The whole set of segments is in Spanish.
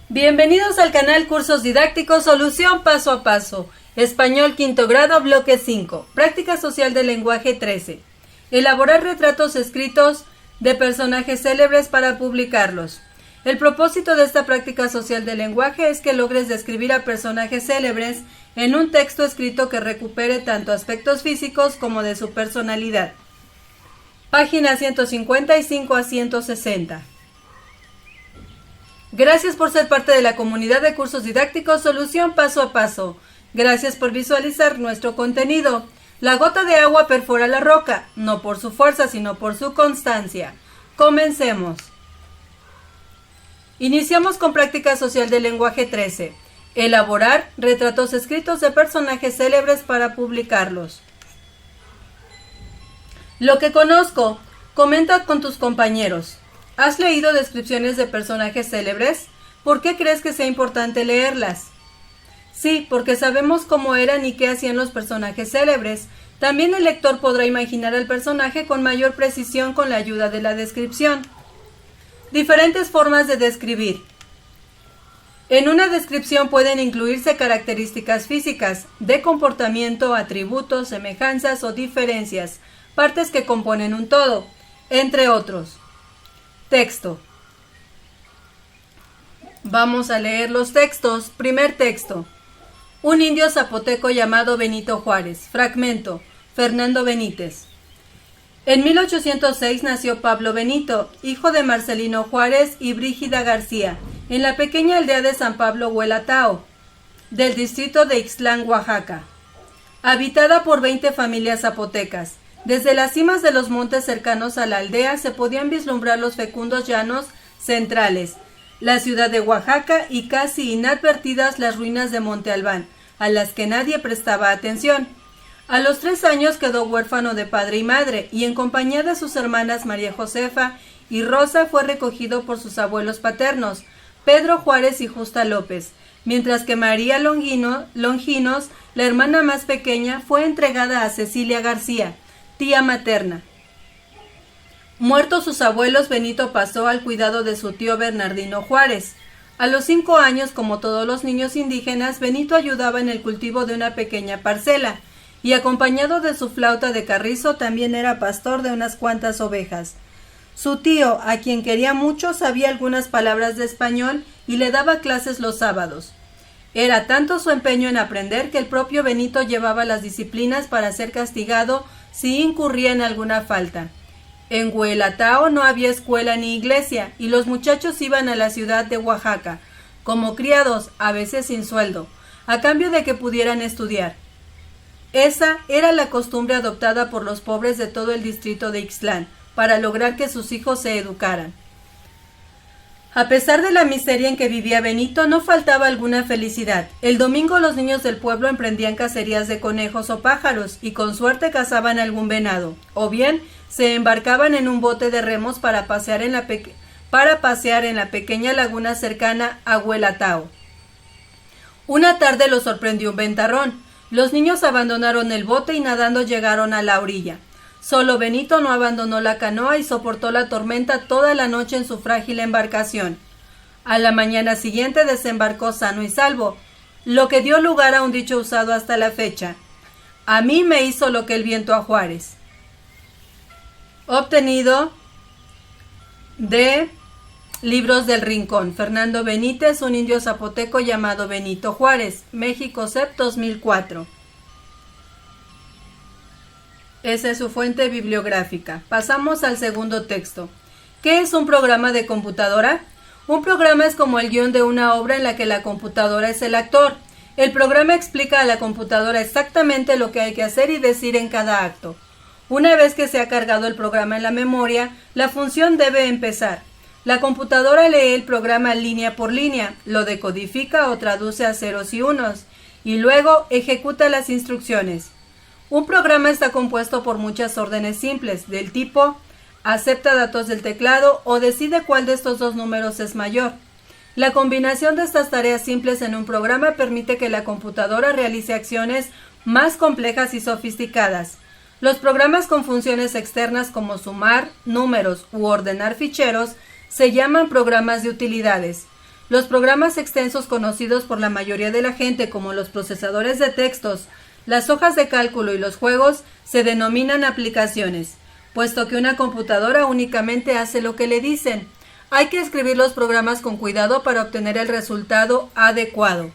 Bienvenidos al canal Cursos Didácticos Solución Paso a Paso. Español quinto grado, bloque 5. Práctica social del lenguaje 13. Elaborar retratos escritos de personajes célebres para publicarlos. El propósito de esta práctica social del lenguaje es que logres describir a personajes célebres en un texto escrito que recupere tanto aspectos físicos como de su personalidad. Páginas 155 a 160. Gracias por ser parte de la comunidad de cursos didácticos Solución Paso a Paso. Gracias por visualizar nuestro contenido. La gota de agua perfora la roca, no por su fuerza, sino por su constancia. Comencemos. Iniciamos con práctica social del lenguaje 13. Elaborar retratos escritos de personajes célebres para publicarlos. Lo que conozco. Comenta con tus compañeros. ¿Has leído descripciones de personajes célebres? ¿Por qué crees que sea importante leerlas? Sí, porque sabemos cómo eran y qué hacían los personajes célebres. También el lector podrá imaginar al personaje con mayor precisión con la ayuda de la descripción. Diferentes formas de describir. En una descripción pueden incluirse características físicas, de comportamiento, atributos, semejanzas o diferencias, partes que componen un todo, entre otros. Texto. Vamos a leer los textos. Primer texto. Un indio zapoteco llamado Benito Juárez. Fragmento. Fernando Benítez. En 1806 nació Pablo Benito, hijo de Marcelino Juárez y Brígida García, en la pequeña aldea de San Pablo Huelatao, del distrito de Ixtlán, Oaxaca, habitada por 20 familias zapotecas. Desde las cimas de los montes cercanos a la aldea se podían vislumbrar los fecundos llanos centrales, la ciudad de Oaxaca y casi inadvertidas las ruinas de Monte Albán, a las que nadie prestaba atención. A los 3 años quedó huérfano de padre y madre, y en compañía de sus hermanas María Josefa y Rosa fue recogido por sus abuelos paternos, Pedro Juárez y Justa López, mientras que María Longinos, la hermana más pequeña, fue entregada a Cecilia García, tía materna. Muertos sus abuelos, Benito pasó al cuidado de su tío Bernardino Juárez. A los 5 años, como todos los niños indígenas, Benito ayudaba en el cultivo de una pequeña parcela, y acompañado de su flauta de carrizo también era pastor de unas cuantas ovejas. Su tío, a quien quería mucho, sabía algunas palabras de español y le daba clases los sábados. Era tanto su empeño en aprender que el propio Benito llevaba las disciplinas para ser castigado si incurría en alguna falta. En Huelatao no había escuela ni iglesia, y los muchachos iban a la ciudad de Oaxaca, como criados, a veces sin sueldo, a cambio de que pudieran estudiar. Esa era la costumbre adoptada por los pobres de todo el distrito de Ixtlán, para lograr que sus hijos se educaran. A pesar de la miseria en que vivía Benito, no faltaba alguna felicidad. El domingo los niños del pueblo emprendían cacerías de conejos o pájaros, y con suerte cazaban algún venado, o bien se embarcaban en un bote de remos para pasear en la pequeña laguna cercana a Huelatao. Una tarde los sorprendió un ventarrón. Los niños abandonaron el bote y nadando llegaron a la orilla. Solo Benito no abandonó la canoa y soportó la tormenta toda la noche en su frágil embarcación. A la mañana siguiente desembarcó sano y salvo, lo que dio lugar a un dicho usado hasta la fecha: a mí me hizo lo que el viento a Juárez. Obtenido de Libros del Rincón. Fernando Benítez, un indio zapoteco llamado Benito Juárez. México, CEP 2004. Esa es su fuente bibliográfica. Pasamos al segundo texto. ¿Qué es un programa de computadora? Un programa es como el guión de una obra en la que la computadora es el actor. El programa explica a la computadora exactamente lo que hay que hacer y decir en cada acto. Una vez que se ha cargado el programa en la memoria, la función debe empezar. La computadora lee el programa línea por línea, lo decodifica o traduce a ceros y unos, y luego ejecuta las instrucciones. Un programa está compuesto por muchas órdenes simples, del tipo acepta datos del teclado o decide cuál de estos dos números es mayor. La combinación de estas tareas simples en un programa permite que la computadora realice acciones más complejas y sofisticadas. Los programas con funciones externas como sumar números u ordenar ficheros se llaman programas de utilidades. Los programas extensos conocidos por la mayoría de la gente como los procesadores de textos, las hojas de cálculo y los juegos se denominan aplicaciones, puesto que una computadora únicamente hace lo que le dicen. Hay que escribir los programas con cuidado para obtener el resultado adecuado.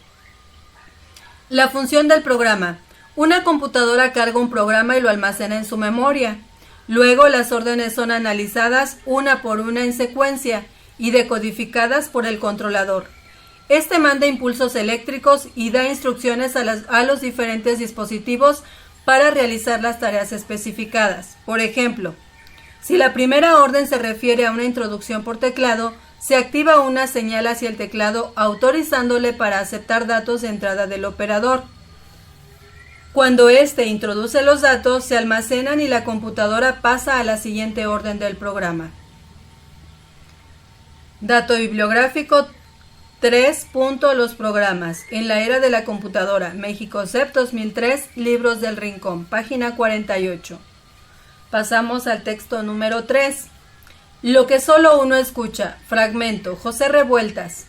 La función del programa. Una computadora carga un programa y lo almacena en su memoria. Luego las órdenes son analizadas una por una en secuencia y decodificadas por el controlador. Este manda impulsos eléctricos y da instrucciones a los diferentes dispositivos para realizar las tareas especificadas. Por ejemplo, si la primera orden se refiere a una introducción por teclado, se activa una señal hacia el teclado autorizándole para aceptar datos de entrada del operador. Cuando éste introduce los datos, se almacenan y la computadora pasa a la siguiente orden del programa. Dato bibliográfico 3. Los programas. En la era de la computadora. México CEP 2003, Libros del Rincón, página 48. Pasamos al texto número 3. Lo que solo uno escucha. Fragmento. José Revueltas.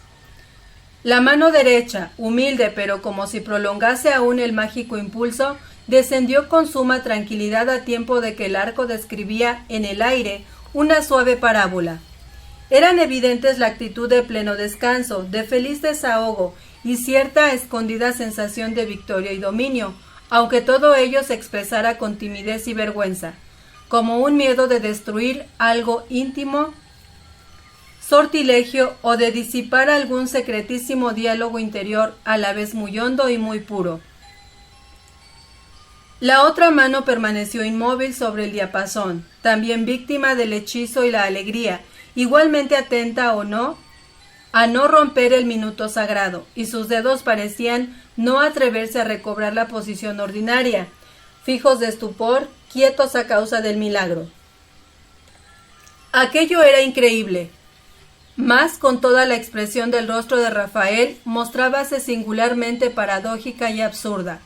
La mano derecha, humilde pero como si prolongase aún el mágico impulso, descendió con suma tranquilidad a tiempo de que el arco describía en el aire una suave parábola. Eran evidentes la actitud de pleno descanso, de feliz desahogo y cierta escondida sensación de victoria y dominio, aunque todo ello se expresara con timidez y vergüenza, como un miedo de destruir algo íntimo, sortilegio o de disipar algún secretísimo diálogo interior a la vez muy hondo y muy puro. La otra mano permaneció inmóvil sobre el diapasón, también víctima del hechizo y la alegría, igualmente atenta o no, a no romper el minuto sagrado, y sus dedos parecían no atreverse a recobrar la posición ordinaria, fijos de estupor, quietos a causa del milagro. Aquello era increíble. Mas con toda la expresión del rostro de Rafael mostrábase singularmente paradójica y absurda.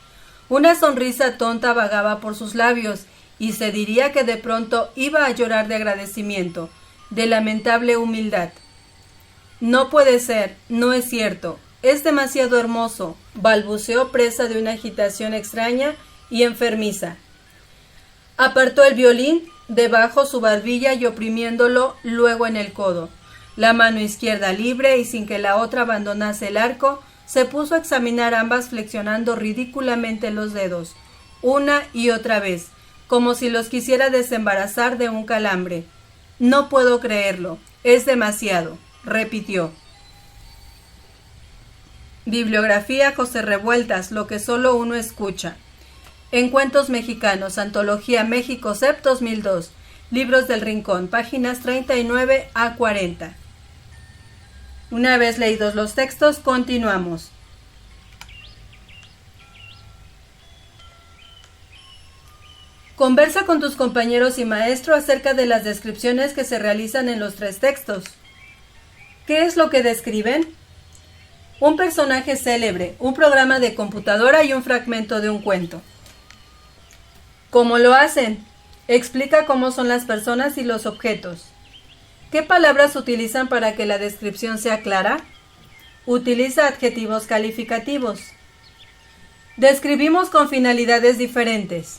Una sonrisa tonta vagaba por sus labios, y se diría que de pronto iba a llorar de agradecimiento, de lamentable humildad. No puede ser, no es cierto, es demasiado hermoso, balbuceó presa de una agitación extraña y enfermiza. Apartó el violín debajo su barbilla y oprimiéndolo luego en el codo. La mano izquierda libre y sin que la otra abandonase el arco, se puso a examinar ambas flexionando ridículamente los dedos, una y otra vez, como si los quisiera desembarazar de un calambre. No puedo creerlo, es demasiado, repitió. Bibliografía José Revueltas, lo que solo uno escucha. En Cuentos Mexicanos, Antología México CEP 2002, Libros del Rincón, páginas 39 a 40. Una vez leídos los textos, continuamos. Conversa con tus compañeros y maestro acerca de las descripciones que se realizan en los 3 textos. ¿Qué es lo que describen? Un personaje célebre, un programa de computadora y un fragmento de un cuento. ¿Cómo lo hacen? Explica cómo son las personas y los objetos. ¿Qué palabras utilizan para que la descripción sea clara? Utiliza adjetivos calificativos. Describimos con finalidades diferentes.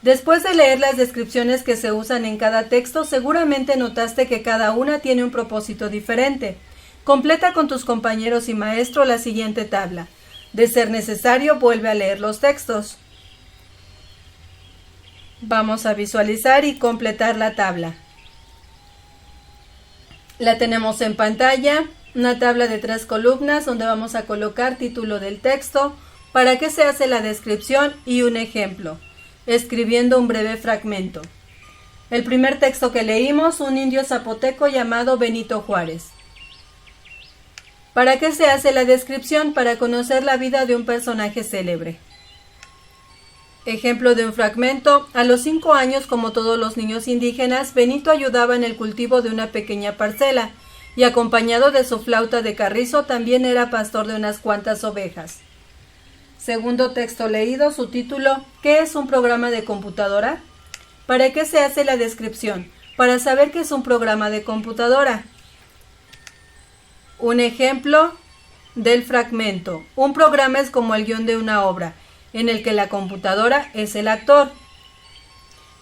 Después de leer las descripciones que se usan en cada texto, seguramente notaste que cada una tiene un propósito diferente. Completa con tus compañeros y maestro la siguiente tabla. De ser necesario, vuelve a leer los textos. Vamos a visualizar y completar la tabla. La tenemos en pantalla, una tabla de 3 columnas donde vamos a colocar título del texto, para qué se hace la descripción y un ejemplo, escribiendo un breve fragmento. El primer texto que leímos, un indio zapoteco llamado Benito Juárez. ¿Para qué se hace la descripción? Para conocer la vida de un personaje célebre. Ejemplo de un fragmento. A los 5 años, como todos los niños indígenas, Benito ayudaba en el cultivo de una pequeña parcela y acompañado de su flauta de carrizo también era pastor de unas cuantas ovejas. Segundo texto leído, su título, ¿qué es un programa de computadora? ¿Para qué se hace la descripción? Para saber qué es un programa de computadora. Un ejemplo del fragmento. Un programa es como el guión de una obra, en el que la computadora es el actor.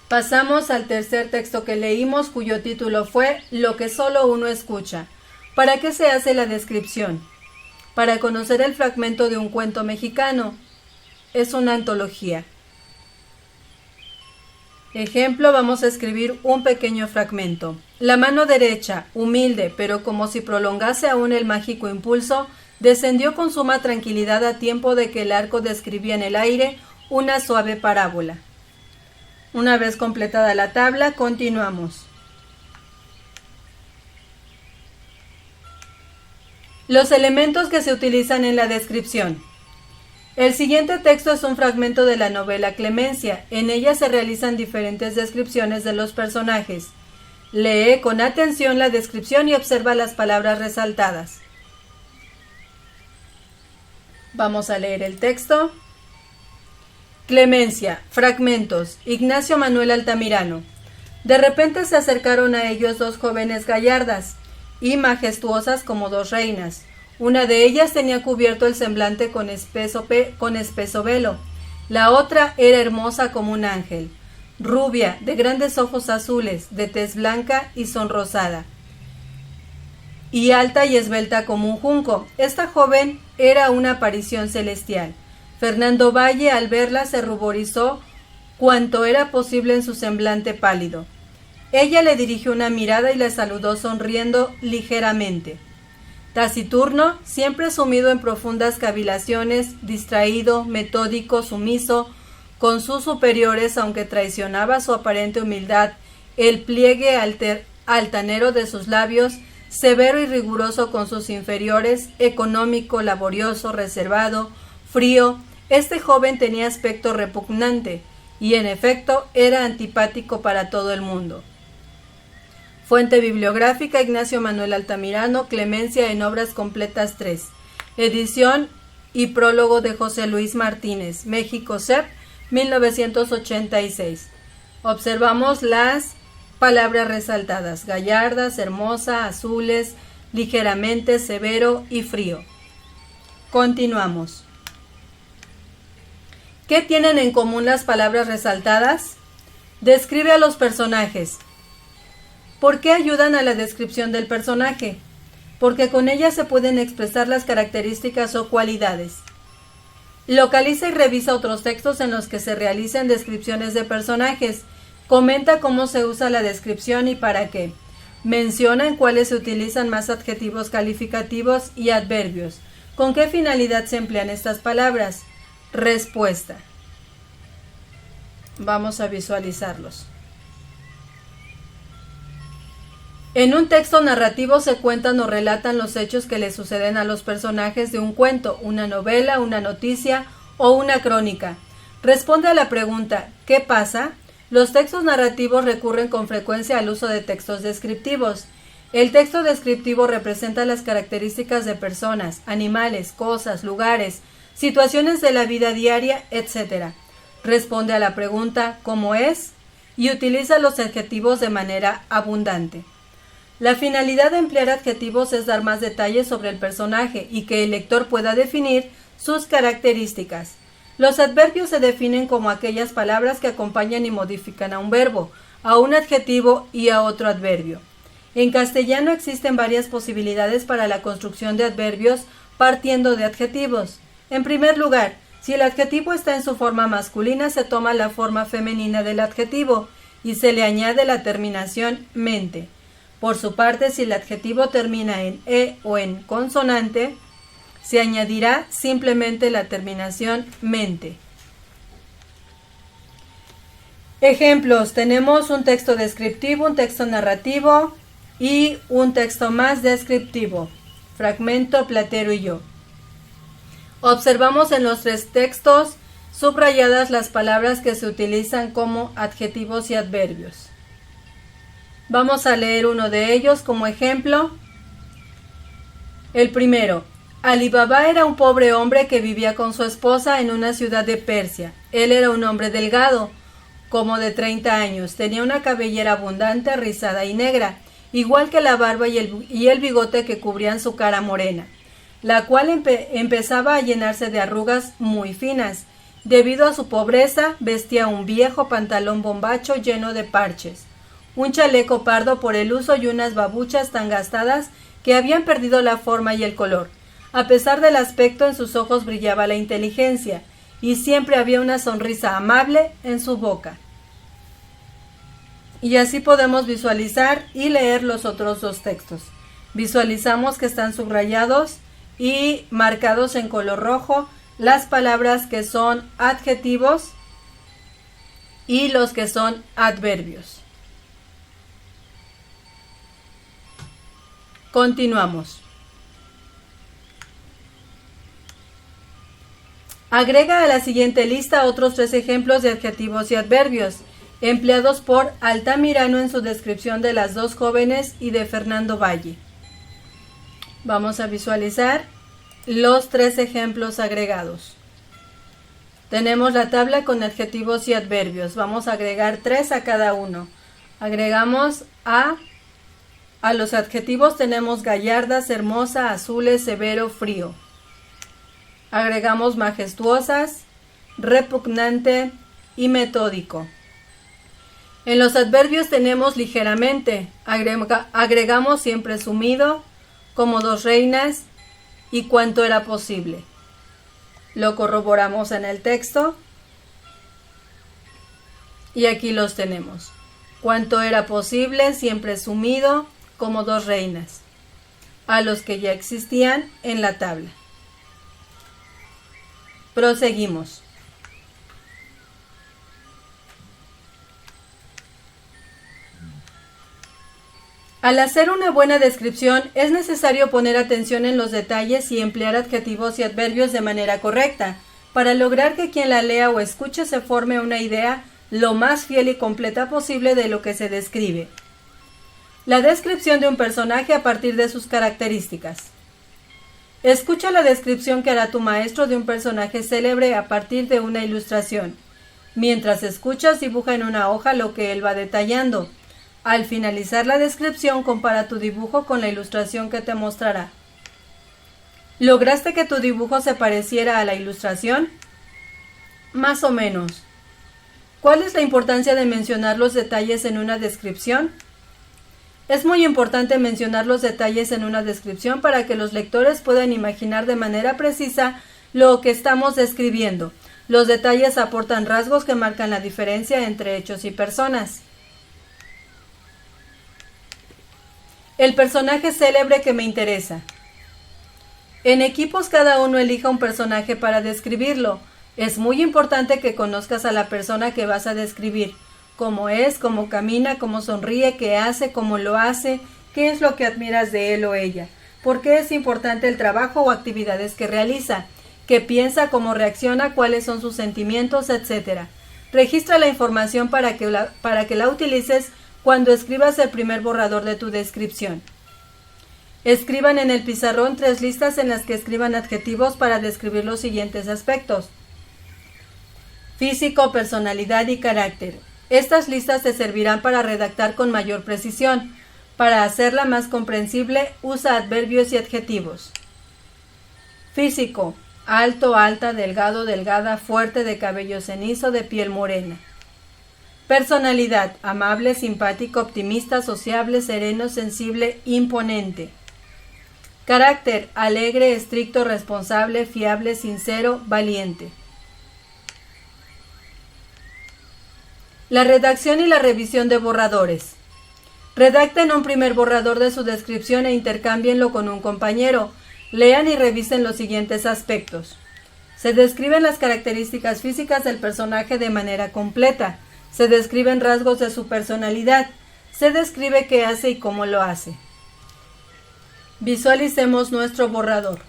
Pasamos al tercer texto que leímos, cuyo título fue Lo que solo uno escucha. ¿Para qué se hace la descripción? Para conocer el fragmento de un cuento mexicano. Es una antología. Ejemplo, vamos a escribir un pequeño fragmento. La mano derecha, humilde, pero como si prolongase aún el mágico impulso, descendió con suma tranquilidad a tiempo de que el arco describía en el aire una suave parábola. Una vez completada la tabla, continuamos. Los elementos que se utilizan en la descripción. El siguiente texto es un fragmento de la novela Clemencia. En ella se realizan diferentes descripciones de los personajes. Lee con atención la descripción y observa las palabras resaltadas. Vamos a leer el texto. Clemencia, fragmentos, Ignacio Manuel Altamirano. De repente se acercaron a ellos dos jóvenes gallardas y majestuosas como dos reinas. Una de ellas tenía cubierto el semblante con espeso velo. La otra era hermosa como un ángel, rubia, de grandes ojos azules, de tez blanca y sonrosada, y alta y esbelta como un junco. Esta joven era una aparición celestial. Fernando Valle, al verla, se ruborizó cuanto era posible en su semblante pálido. Ella le dirigió una mirada y le saludó sonriendo ligeramente. Taciturno, siempre sumido en profundas cavilaciones, distraído, metódico, sumiso, con sus superiores, aunque traicionaba su aparente humildad, el pliegue altanero de sus labios, severo y riguroso con sus inferiores, económico, laborioso, reservado, frío, este joven tenía aspecto repugnante, y en efecto era antipático para todo el mundo. Fuente bibliográfica: Ignacio Manuel Altamirano, Clemencia en Obras Completas 3. Edición y prólogo de José Luis Martínez, México, SEP, 1986. Observamos las palabras resaltadas: gallardas, hermosa, azules, ligeramente, severo y frío. Continuamos. ¿Qué tienen en común las palabras resaltadas? Describe a los personajes. ¿Por qué ayudan a la descripción del personaje? Porque con ellas se pueden expresar las características o cualidades. Localiza y revisa otros textos en los que se realicen descripciones de personajes. Comenta cómo se usa la descripción y para qué. Menciona en cuáles se utilizan más adjetivos calificativos y adverbios. ¿Con qué finalidad se emplean estas palabras? Respuesta. Vamos a visualizarlos. En un texto narrativo se cuentan o relatan los hechos que le suceden a los personajes de un cuento, una novela, una noticia o una crónica. Responde a la pregunta ¿qué pasa? Los textos narrativos recurren con frecuencia al uso de textos descriptivos. El texto descriptivo representa las características de personas, animales, cosas, lugares, situaciones de la vida diaria, etc. Responde a la pregunta ¿cómo es? Y utiliza los adjetivos de manera abundante. La finalidad de emplear adjetivos es dar más detalles sobre el personaje y que el lector pueda definir sus características. Los adverbios se definen como aquellas palabras que acompañan y modifican a un verbo, a un adjetivo y a otro adverbio. En castellano existen varias posibilidades para la construcción de adverbios partiendo de adjetivos. En primer lugar, si el adjetivo está en su forma masculina, se toma la forma femenina del adjetivo y se le añade la terminación mente. Por su parte, si el adjetivo termina en e o en consonante, se añadirá simplemente la terminación mente. Ejemplos: tenemos un texto descriptivo, un texto narrativo y un texto más descriptivo. Fragmento Platero y yo. Observamos en los tres textos subrayadas las palabras que se utilizan como adjetivos y adverbios. Vamos a leer uno de ellos como ejemplo. El primero. Alí Baba era un pobre hombre que vivía con su esposa en una ciudad de Persia. Él era un hombre delgado, como de 30 años. Tenía una cabellera abundante, rizada y negra, igual que la barba y el bigote que cubrían su cara morena, la cual empezaba a llenarse de arrugas muy finas. Debido a su pobreza, vestía un viejo pantalón bombacho lleno de parches, un chaleco pardo por el uso y unas babuchas tan gastadas que habían perdido la forma y el color. A pesar del aspecto, en sus ojos brillaba la inteligencia, y siempre había una sonrisa amable en su boca. Y así podemos visualizar y leer los otros dos textos. Visualizamos que están subrayados y marcados en color rojo las palabras que son adjetivos y los que son adverbios. Continuamos. Agrega a la siguiente lista otros 3 ejemplos de adjetivos y adverbios empleados por Altamirano en su descripción de las 2 jóvenes y de Fernando Valle. Vamos a visualizar los 3 ejemplos agregados. Tenemos la tabla con adjetivos y adverbios. Vamos a agregar 3 a cada uno. Agregamos a los adjetivos tenemos gallardas, hermosa, azules, severo, frío. Agregamos majestuosas, repugnante y metódico. En los adverbios tenemos ligeramente, agregamos siempre sumido, como 2 reinas y cuanto era posible. Lo corroboramos en el texto y aquí los tenemos. Cuanto era posible, siempre sumido, como 2 reinas, a los que ya existían en la tabla. Proseguimos. Al hacer una buena descripción, es necesario poner atención en los detalles y emplear adjetivos y adverbios de manera correcta, para lograr que quien la lea o escuche se forme una idea lo más fiel y completa posible de lo que se describe. La descripción de un personaje a partir de sus características. Escucha la descripción que hará tu maestro de un personaje célebre a partir de una ilustración. Mientras escuchas, dibuja en una hoja lo que él va detallando. Al finalizar la descripción, compara tu dibujo con la ilustración que te mostrará. ¿Lograste que tu dibujo se pareciera a la ilustración? Más o menos. ¿Cuál es la importancia de mencionar los detalles en una descripción? Es muy importante mencionar los detalles en una descripción para que los lectores puedan imaginar de manera precisa lo que estamos describiendo. Los detalles aportan rasgos que marcan la diferencia entre hechos y personas. El personaje célebre que me interesa. En equipos cada uno elija un personaje para describirlo. Es muy importante que conozcas a la persona que vas a describir. Cómo es, cómo camina, cómo sonríe, qué hace, cómo lo hace, qué es lo que admiras de él o ella, por qué es importante el trabajo o actividades que realiza, qué piensa, cómo reacciona, cuáles son sus sentimientos, etc. Registra la información para que la utilices cuando escribas el primer borrador de tu descripción. Escriban en el pizarrón 3 listas en las que escriban adjetivos para describir los siguientes aspectos: físico, personalidad y carácter. Estas listas te servirán para redactar con mayor precisión. Para hacerla más comprensible, usa adverbios y adjetivos. Físico: alto, alta, delgado, delgada, fuerte, de cabello cenizo, de piel morena. Personalidad: amable, simpático, optimista, sociable, sereno, sensible, imponente. Carácter: alegre, estricto, responsable, fiable, sincero, valiente. La redacción y la revisión de borradores. Redacten un primer borrador de su descripción e intercámbienlo con un compañero. Lean y revisen los siguientes aspectos. Se describen las características físicas del personaje de manera completa. Se describen rasgos de su personalidad. Se describe qué hace y cómo lo hace. Visualicemos nuestro borrador.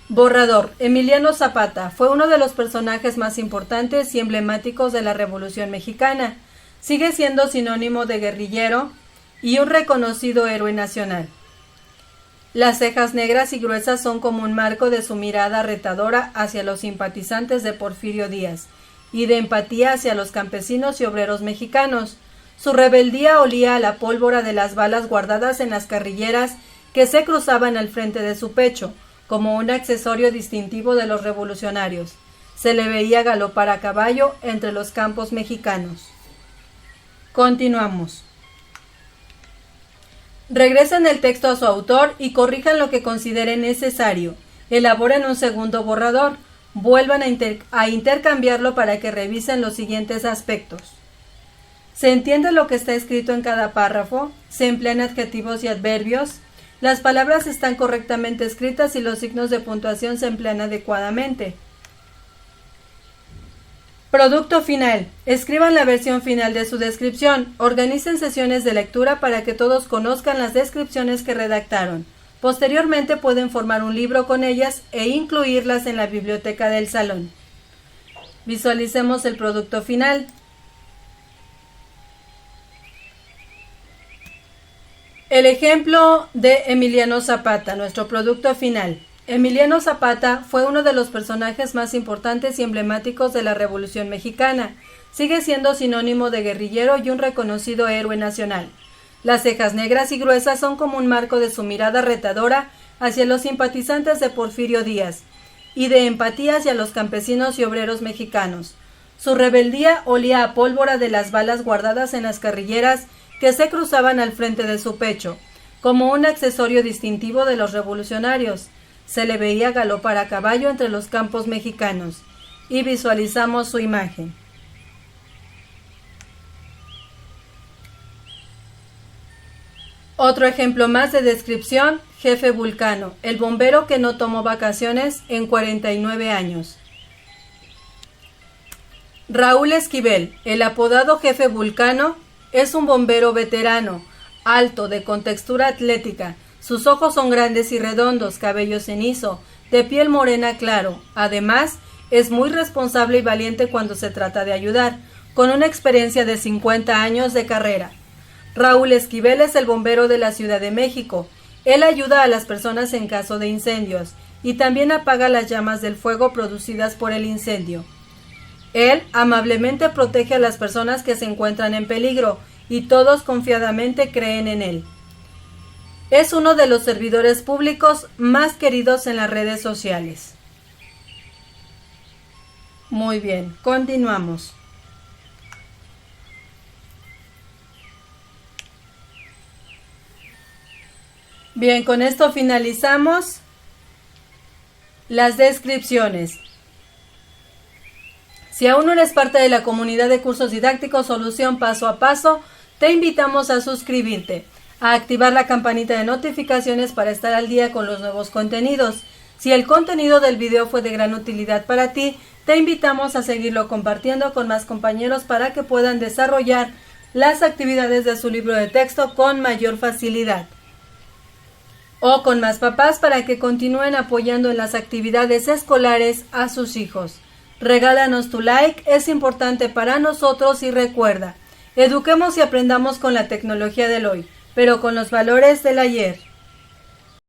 Borrador. Emiliano Zapata fue uno de los personajes más importantes y emblemáticos de la Revolución Mexicana. Sigue siendo sinónimo de guerrillero y un reconocido héroe nacional. Las cejas negras y gruesas son como un marco de su mirada retadora hacia los simpatizantes de Porfirio Díaz y de empatía hacia los campesinos y obreros mexicanos. Su rebeldía olía a la pólvora de las balas guardadas en las carrilleras que se cruzaban al frente de su pecho, como un accesorio distintivo de los revolucionarios. Se le veía galopar a caballo entre los campos mexicanos. Continuamos. Regresen el texto a su autor y corrijan lo que consideren necesario. Elaboren un segundo borrador. Vuelvan a intercambiarlo para que revisen los siguientes aspectos. ¿Se entiende lo que está escrito en cada párrafo? ¿Se emplean adjetivos y adverbios? ¿Las palabras están correctamente escritas y los signos de puntuación se emplean adecuadamente? Producto final. Escriban la versión final de su descripción. Organicen sesiones de lectura para que todos conozcan las descripciones que redactaron. Posteriormente pueden formar un libro con ellas e incluirlas en la biblioteca del salón. Visualicemos el producto final. El ejemplo de Emiliano Zapata, nuestro producto final. Emiliano Zapata fue uno de los personajes más importantes y emblemáticos de la Revolución Mexicana. Sigue siendo sinónimo de guerrillero y un reconocido héroe nacional. Las cejas negras y gruesas son como un marco de su mirada retadora hacia los simpatizantes de Porfirio Díaz y de empatía hacia los campesinos y obreros mexicanos. Su rebeldía olía a pólvora de las balas guardadas en las carrilleras que se cruzaban al frente de su pecho, como un accesorio distintivo de los revolucionarios. Se le veía galopar a caballo entre los campos mexicanos, y visualizamos su imagen. Otro ejemplo más de descripción, Jefe Vulcano, el bombero que no tomó vacaciones en 49 años. Raúl Esquivel, el apodado Jefe Vulcano, es un bombero veterano, alto, de contextura atlética. Sus ojos son grandes y redondos, cabello cenizo, de piel morena claro. Además, es muy responsable y valiente cuando se trata de ayudar, con una experiencia de 50 años de carrera. Raúl Esquivel es el bombero de la Ciudad de México. Él ayuda a las personas en caso de incendios y también apaga las llamas del fuego producidas por el incendio. Él amablemente protege a las personas que se encuentran en peligro y todos confiadamente creen en él. Es uno de los servidores públicos más queridos en las redes sociales. Muy bien, continuamos. Bien, con esto finalizamos las descripciones. Si aún no eres parte de la comunidad de cursos didácticos Solución Paso a Paso, te invitamos a suscribirte, a activar la campanita de notificaciones para estar al día con los nuevos contenidos. Si el contenido del video fue de gran utilidad para ti, te invitamos a seguirlo compartiendo con más compañeros para que puedan desarrollar las actividades de su libro de texto con mayor facilidad. O con más papás para que continúen apoyando en las actividades escolares a sus hijos. Regálanos tu like, es importante para nosotros y recuerda, eduquemos y aprendamos con la tecnología del hoy, pero con los valores del ayer.